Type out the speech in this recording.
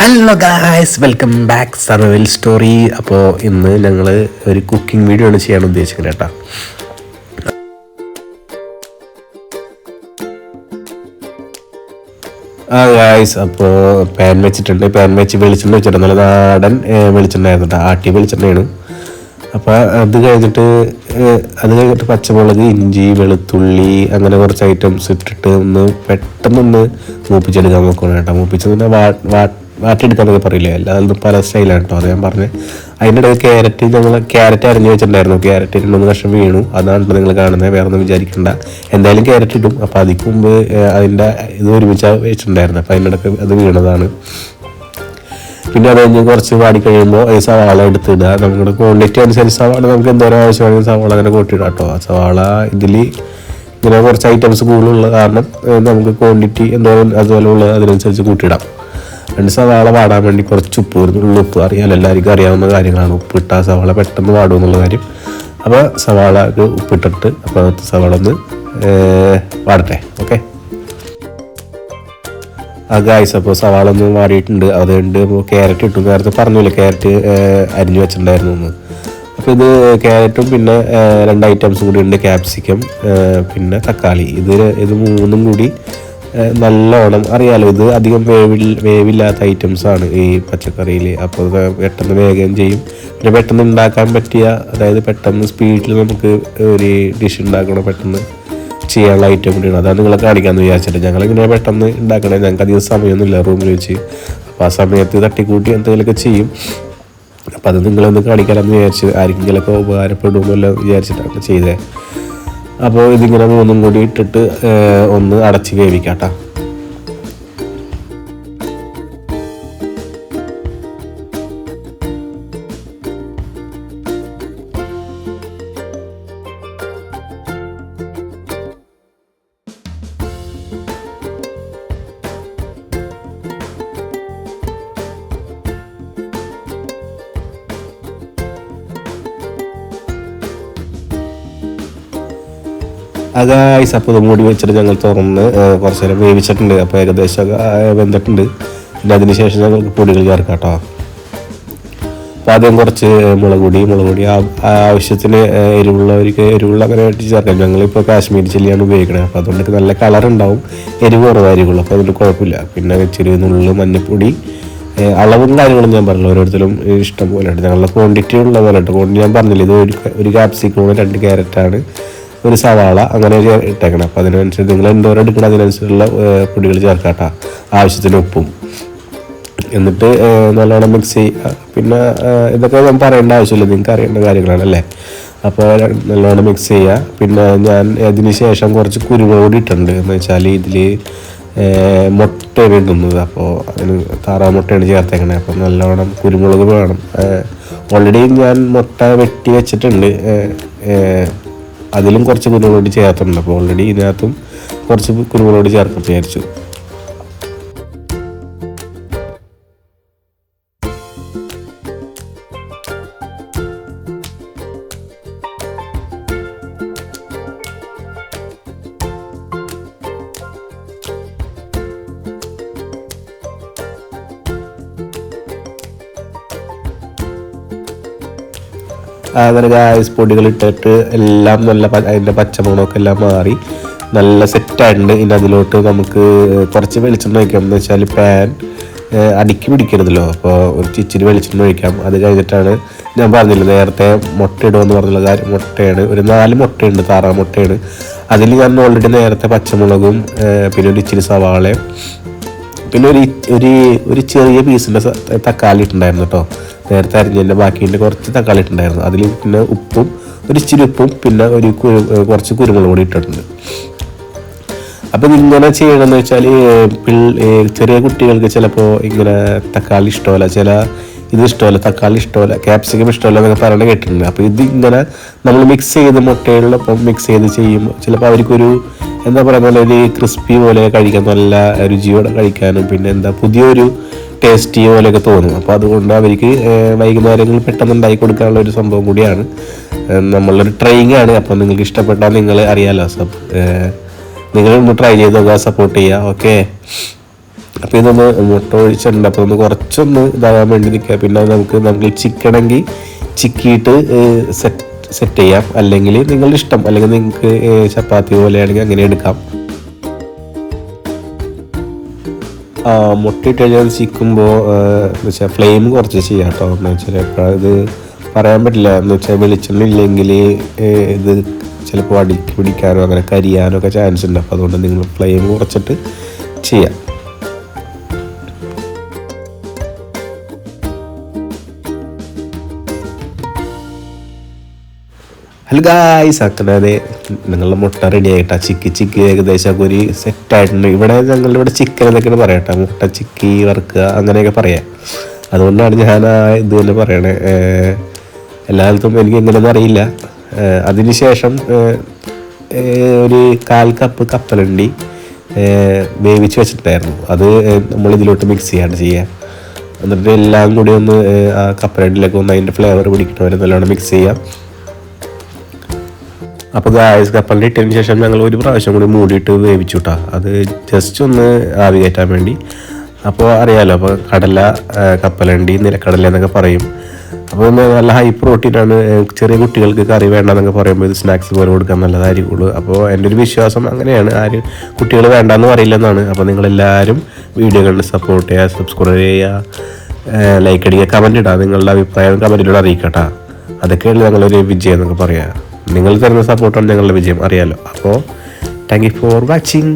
Hello guys, welcome back survival story. അപ്പോൾ ഇന്ന് ഞങ്ങൾ ഒരു കുക്കിംഗ് വീഡിയോ ആണ് ചെയ്യാൻ ഉദ്ദേശിക്കുന്നത് കേട്ടോ. ഗായ്സ്, അപ്പോൾ പാൻ വെച്ചിട്ടുണ്ട്. പാൻ വെച്ച് വെളിച്ചെണ്ണ വെച്ചിട്ടുണ്ട്. നല്ല നാടൻ വെളിച്ചെണ്ണ ആയിരുന്നു കേട്ടോ, ആട്ടിയ വെളിച്ചെണ്ണയാണ്. അപ്പോൾ അത് കഴിഞ്ഞിട്ട് പച്ചമുളക്, ഇഞ്ചി, വെളുത്തുള്ളി അങ്ങനെ കുറച്ച് ഐറ്റംസ് ഇട്ടിട്ട് പെട്ടെന്ന് മൂപ്പിച്ചെടുക്കാൻ നോക്കണം കേട്ടോ. മൂപ്പിച്ചതിൻ്റെ വാട്ടിയെടുക്കാന്നൊക്കെ പറയില്ലേ, എല്ലാതും പല സ്റ്റൈലാണ് കേട്ടോ. അത് ഞാൻ പറഞ്ഞത്. അതിൻ്റെ ഇടയിൽ ക്യാരറ്റ് അരിഞ്ഞ് വെച്ചിട്ടുണ്ടായിരുന്നു. ക്യാരറ്റ് 2-3 കഷ്ണം വീണു. അതാണ് നിങ്ങൾ കാണുന്നത്, വേറെ ഒന്നും വിചാരിക്കണ്ട. എന്തായാലും ക്യാരറ്റ് ഇടും. അപ്പോൾ അതിക്ക് മുമ്പ് അതിൻ്റെ ഇത് ഒരുമിച്ച് വെച്ചിട്ടുണ്ടായിരുന്നു. അപ്പോൾ അതിൻ്റെ ഇടയ്ക്ക് അത് വീണതാണ്. പിന്നെ അത് കഴിഞ്ഞ് കുറച്ച് വാടി കഴിയുമ്പോൾ ഈ സവാള എടുത്തിടുക. നമ്മുടെ ക്വാണ്ടിറ്റി അനുസരിച്ച് സവാള നമുക്ക് എന്തോരം ആവശ്യമാണെങ്കിൽ സവാള അങ്ങനെ കൂട്ടിയിടാം കേട്ടോ. ആ സവാള ഇതിൽ ഇങ്ങനെ കുറച്ച് ഐറ്റംസ് കൂടുതലുള്ള കാരണം നമുക്ക് ക്വാണ്ടിറ്റി എന്തോരം അതുപോലെ ഉള്ളത് അതിനനുസരിച്ച് കൂട്ടിയിടാം. 2 സവാള വാടാൻ വേണ്ടി കുറച്ച് ഉപ്പ്, ഉപ്പ് അറിയാമല്ലോ, എല്ലാവർക്കും അറിയാവുന്ന കാര്യങ്ങളാണ്. ഉപ്പിട്ട സവാള പെട്ടെന്ന് വാടും എന്നുള്ള കാര്യം. അപ്പോൾ സവാളക്ക് ഉപ്പിട്ടിട്ട് അപ്പോൾ സവാള ഒന്ന് വാടട്ടെ. ഓക്കെ ഗായ്സ്, അപ്പോൾ സവാള ഒന്ന് വാടിയിട്ടുണ്ട്. അതുകൊണ്ട് ഇപ്പോൾ ക്യാരറ്റ് ഇട്ടു. നേരത്തെ പറഞ്ഞില്ല, ക്യാരറ്റ് അരിഞ്ഞു വെച്ചിട്ടുണ്ടായിരുന്നു ഒന്ന്. അപ്പോൾ ഇത് ക്യാരറ്റും പിന്നെ 2 ഐറ്റംസ് കൂടി ഉണ്ട്, ക്യാപ്സിക്കം പിന്നെ തക്കാളി. ഇത് 3ഉം കൂടി നല്ലോണം അറിയാലോ. ഇത് അധികം വേവില്ലാത്ത ഐറ്റംസാണ് ഈ പച്ചക്കറിയിൽ. അപ്പോൾ പെട്ടെന്ന് വേഗം ചെയ്യും. പിന്നെ പെട്ടെന്ന് ഉണ്ടാക്കാൻ പറ്റിയ, അതായത് പെട്ടെന്ന് സ്പീഡിൽ നമുക്ക് ഒരു ഡിഷ് ഉണ്ടാക്കണം, പെട്ടെന്ന് ചെയ്യാനുള്ള ഐറ്റം കൂടിയാണ്. അതാണ് നിങ്ങളെ കാണിക്കാമെന്ന് വിചാരിച്ചിട്ട്. ഞങ്ങളിങ്ങനെ പെട്ടെന്ന് ഉണ്ടാക്കണേ, ഞങ്ങൾക്ക് അധികം സമയമൊന്നുമില്ല റൂമിൽ വെച്ച്. അപ്പോൾ ആ സമയത്ത് തട്ടിക്കൂട്ടി എന്തെങ്കിലുമൊക്കെ ചെയ്യും. അപ്പോൾ അത് നിങ്ങളൊന്ന് കാണിക്കാമെന്ന് വിചാരിച്ച്, ആർക്കെങ്കിലൊക്കെ ഉപകാരപ്പെടുമെന്നല്ലോ വിചാരിച്ചിട്ടാണ് ചെയ്തത്. അപ്പോൾ ഇതിങ്ങനെ 3ഉം കൂടി ഇട്ടിട്ട് ഒന്ന് അടച്ച് വേവിക്കാം കേട്ടോ. ഗായ്സ്, അപ്പോൾ മൂടി വെച്ചിട്ട് ഞങ്ങൾ തുറന്ന് കുറച്ച് നേരം വേവിച്ചിട്ടുണ്ട്. അപ്പോൾ ഏകദേശം വെന്തിട്ടുണ്ട്. പിന്നെ അതിന് ശേഷം ഞങ്ങൾക്ക് പൊടികൾ ചേർക്കാം കേട്ടോ. അപ്പോൾ ആദ്യം കുറച്ച് മുളക് പൊടി ആവശ്യത്തിന് എരിവുള്ള അങ്ങനെ ചേർക്കാം. ഞങ്ങളിപ്പോൾ കാശ്മീരി ചില്ലിയാണ് ഉപയോഗിക്കുന്നത്. അപ്പോൾ അതുകൊണ്ട് നല്ല കളർ ഉണ്ടാവും, എരിവ് കുറവായിരിക്കുള്ളൂ. അപ്പോൾ അതുകൊണ്ട് കുഴപ്പമില്ല. പിന്നെ ഇച്ചിരി നുള്ളിൽ മഞ്ഞൾപ്പൊടി, അളവും കാര്യങ്ങളും ഞാൻ പറഞ്ഞില്ല, ഓരോരുത്തരും ഇഷ്ടം പോലെ ഉണ്ട്. ഞങ്ങളുടെ ക്വാണ്ടിറ്റി ഉള്ള പോലെ ഉണ്ട്. ക്വാണ്ടിറ്റി ഞാൻ പറഞ്ഞില്ല, ഇത് ഒരു ക്യാപ്സിക്കം, 2 ക്യാരറ്റാണ്, 1 സവാള അങ്ങനെ ഇട്ടേക്കണം. അപ്പോൾ അതിനനുസരിച്ച് നിങ്ങൾ എന്തോരം എടുക്കണം അതിനനുസരിച്ചുള്ള പൊടികൾ ചേർക്കാം കേട്ടോ. ആവശ്യത്തിന് ഉപ്പും. എന്നിട്ട് നല്ലോണം മിക്സ് ചെയ്യുക. പിന്നെ ഇതൊക്കെ ഞാൻ പറയേണ്ട ആവശ്യമില്ല, നിങ്ങൾക്ക് അറിയേണ്ട കാര്യങ്ങളാണല്ലേ. അപ്പോൾ നല്ലോണം മിക്സ് ചെയ്യുക. പിന്നെ ഞാൻ അതിന് ശേഷം കുറച്ച് കുരുമുളക് പൊടി ഇട്ടിട്ടുണ്ട്. എന്ന് വെച്ചാൽ ഇതിൽ മുട്ടയാണ് ഇടുന്നത്. അപ്പോൾ അതിന് താറാമുട്ടയാണ് ചേർത്തേക്കണേ. അപ്പോൾ നല്ലോണം കുരുമുളക് വേണം. ഓൾറെഡി ഞാൻ മുട്ട വെട്ടി വെച്ചിട്ടുണ്ട്, അതിലും കുറച്ച് കുരുമുളക് പൊടി ചേർത്തിട്ടുണ്ട്. അപ്പോൾ ഓൾറെഡി ഇതിനകത്തും കുറച്ച് കുരുമുളക് പൊടി ചേർക്കാൻ വിചാരിച്ചു. അങ്ങനെ ഗായ്സ്, പൊടികൾ ഇട്ടിട്ട് എല്ലാം നല്ല അതിൻ്റെ പച്ചമുളകൊക്കെ എല്ലാം മാറി നല്ല സെറ്റായിട്ടുണ്ട്. ഇനി അതിലോട്ട് നമുക്ക് കുറച്ച് വെളിച്ചെണ്ണ ഒഴിക്കാം. എന്ന് വെച്ചാൽ പാൻ അടുക്കി പിടിക്കരുതല്ലോ. അപ്പോൾ ഒരു ഇച്ചിരി വെളിച്ചെണ്ണ ഒഴിക്കാം. അത് കഴിഞ്ഞിട്ടാണ് ഞാൻ പറഞ്ഞില്ല നേരത്തെ മുട്ട ഇടുമെന്ന് പറഞ്ഞുള്ള കാര്യം. മുട്ടയാണ്, ഒരു 4 മുട്ടയുണ്ട്, താറാമുട്ടയാണ്. അതിൽ ഞാൻ ഓൾറെഡി നേരത്തെ പച്ചമുളകും പിന്നെ ഒരു ഇച്ചിരി സവാളയും പിന്നെ ഒരു ചെറിയ പീസിൻ്റെ തക്കാളി ഇട്ടുണ്ടായിരുന്നു കേട്ടോ. നേരത്തെ അരിഞ്ഞതിൻ്റെ ബാക്കിൻ്റെ കുറച്ച് തക്കാളി ഇട്ടുണ്ടായിരുന്നു. അതിൽ പിന്നെ ഉപ്പും ഇച്ചിരി ഉപ്പും പിന്നെ കുറച്ച് കുരുമുളക് പൊടി ഇട്ടിട്ടുണ്ട്. അപ്പോൾ ഇതിങ്ങനെ ചെയ്യണമെന്ന് വെച്ചാൽ ചെറിയ കുട്ടികൾക്ക് ചിലപ്പോൾ ഇങ്ങനെ തക്കാളി ഇഷ്ടമല്ല, തക്കാളി ഇഷ്ടമല്ല, ക്യാപ്സിക്കം ഇഷ്ടമല്ല എന്നൊക്കെ പറയണ കേട്ടിട്ടുണ്ട്. അപ്പോൾ ഇതിങ്ങനെ നമ്മൾ മിക്സ് ചെയ്ത് മുട്ടകളിലൊപ്പം മിക്സ് ചെയ്ത് ചെയ്യുമ്പോൾ ചിലപ്പോൾ അവർക്കൊരു എന്താ പറയുക, ഒരു ക്രിസ്പി പോലെ കഴിക്കാൻ, നല്ല രുചിയോടെ കഴിക്കാനും പിന്നെ പുതിയൊരു ടേസ്റ്റി പോലെയൊക്കെ തോന്നും. അപ്പോൾ അതുകൊണ്ട് അവർക്ക് വൈകുന്നേരങ്ങളിൽ പെട്ടെന്ന് ഉണ്ടാക്കി കൊടുക്കാനുള്ള ഒരു സംഭവം കൂടിയാണ്. നമ്മളൊരു ട്രെയിനിങ് ആണ്. അപ്പോൾ നിങ്ങൾക്ക് ഇഷ്ടപ്പെട്ടാൽ നിങ്ങൾ അറിയാമല്ലോ, നിങ്ങളൊന്ന് ട്രൈ ചെയ്ത് നോക്കുക, സപ്പോർട്ട് ചെയ്യുക. ഓക്കെ, അപ്പോൾ ഇതൊന്ന് മുട്ട ഒഴിച്ചിട്ടുണ്ട്. അപ്പോൾ ഒന്ന് കുറച്ചൊന്ന് ഇതാകാൻ വേണ്ടി നിൽക്കുക. പിന്നെ നമുക്ക് ചിക്കണമെങ്കിൽ ചിക്കിയിട്ട് സെറ്റ് ചെയ്യാം, അല്ലെങ്കിൽ നിങ്ങളുടെ ഇഷ്ടം, അല്ലെങ്കിൽ നിങ്ങൾക്ക് ചപ്പാത്തി പോലെയാണെങ്കിൽ അങ്ങനെ എടുക്കാം. മുട്ടയിട്ട് കഴിഞ്ഞാൽ ചിക്കുമ്പോൾ എന്ന് വെച്ചാൽ ഫ്ലെയിം കുറച്ച് ചെയ്യാം കേട്ടോ. എന്ന് വെച്ചാൽ ഇത് പറയാൻ പറ്റില്ല. എന്ന് വെച്ചാൽ വെളിച്ചെണ്ണ ഇല്ലെങ്കിൽ ഇത് ചിലപ്പോൾ അടിക്ക് പിടിക്കാനോ അങ്ങനെ കരിയാനോ ഒക്കെ ചാൻസ് ഉണ്ട്. അപ്പോൾ അതുകൊണ്ട് നിങ്ങൾ ഫ്ലെയിം കുറച്ചിട്ട് ചെയ്യാം. ഹലോ ഗായ്സ്, അങ്ങനെ നിങ്ങളുടെ മുട്ട റെഡി ആയിട്ടാ. ചിക്കി ഏകദേശം ഒരു സെറ്റായിട്ടുണ്ട്. ഞങ്ങളിവിടെ ചിക്കൻ എന്നൊക്കെയാണ് പറയട്ടെ, മുട്ട ചിക്കി വറുക്കുക അങ്ങനെയൊക്കെ പറയാം. അതുകൊണ്ടാണ് ഞാൻ ഇത് തന്നെ പറയണേ. എല്ലായിടത്തും എനിക്ക് എങ്ങനെയൊന്നും അറിയില്ല. അതിനുശേഷം ഒരു 1/4 കപ്പ് കപ്പലണ്ടി വേവിച്ച് വെച്ചിട്ടുണ്ടായിരുന്നു. അത് നമ്മൾ ഇതിലോട്ട് മിക്സ് ചെയ്യാണ് ചെയ്യുക. എന്നിട്ട് എല്ലാം കൂടി ഒന്ന് ആ കപ്പലണ്ടിയിലൊക്കെ ഒന്ന് അതിൻ്റെ ഫ്ലേവർ പിടിക്കണവരെ നല്ലോണം മിക്സ് ചെയ്യാം. അപ്പോൾ ഗായ്സ്, കപ്പലണ്ടി ഇട്ടതിന് ശേഷം ഞങ്ങൾ ഒരു പ്രാവശ്യം കൂടി മൂടിയിട്ട് വേവിച്ചു കേട്ടോ. അത് ജസ്റ്റ് ഒന്ന് ആവി കയറ്റാൻ വേണ്ടി. അപ്പോൾ അറിയാമല്ലോ, അപ്പോൾ കടല, കപ്പലണ്ടി, നിലക്കടല എന്നൊക്കെ പറയും. അപ്പോൾ നല്ല ഹൈ പ്രോട്ടീനാണ്. ചെറിയ കുട്ടികൾക്ക് കറി വേണ്ടെന്നൊക്കെ പറയുമ്പോൾ ഇത് സ്നാക്സ് പോലെ കൊടുക്കാൻ നല്ലതായിരിക്കുള്ളൂ. അപ്പോൾ എൻ്റെ ഒരു വിശ്വാസം അങ്ങനെയാണ്. കുട്ടികൾ വേണ്ടെന്ന് പറയില്ലെന്നാണ്. അപ്പോൾ നിങ്ങളെല്ലാവരും വീഡിയോ കണ്ട് സപ്പോർട്ട് ചെയ്യുക, സബ്സ്ക്രൈബ് ചെയ്യുക, ലൈക്ക് അടിക്കുക, കമൻറ്റ് ഇടുക. നിങ്ങളുടെ അഭിപ്രായം കമൻറ്റിലൂടെ അറിയിക്കട്ടെ. അതൊക്കെയാണ് ഞങ്ങളൊരു വിജയം എന്നൊക്കെ പറയുക. നിങ്ങൾ തരുന്ന സപ്പോർട്ടാണ് ഞങ്ങളുടെ വിജയം, അറിയാമല്ലോ. അപ്പോൾ താങ്ക് യു ഫോർ വാച്ചിങ്.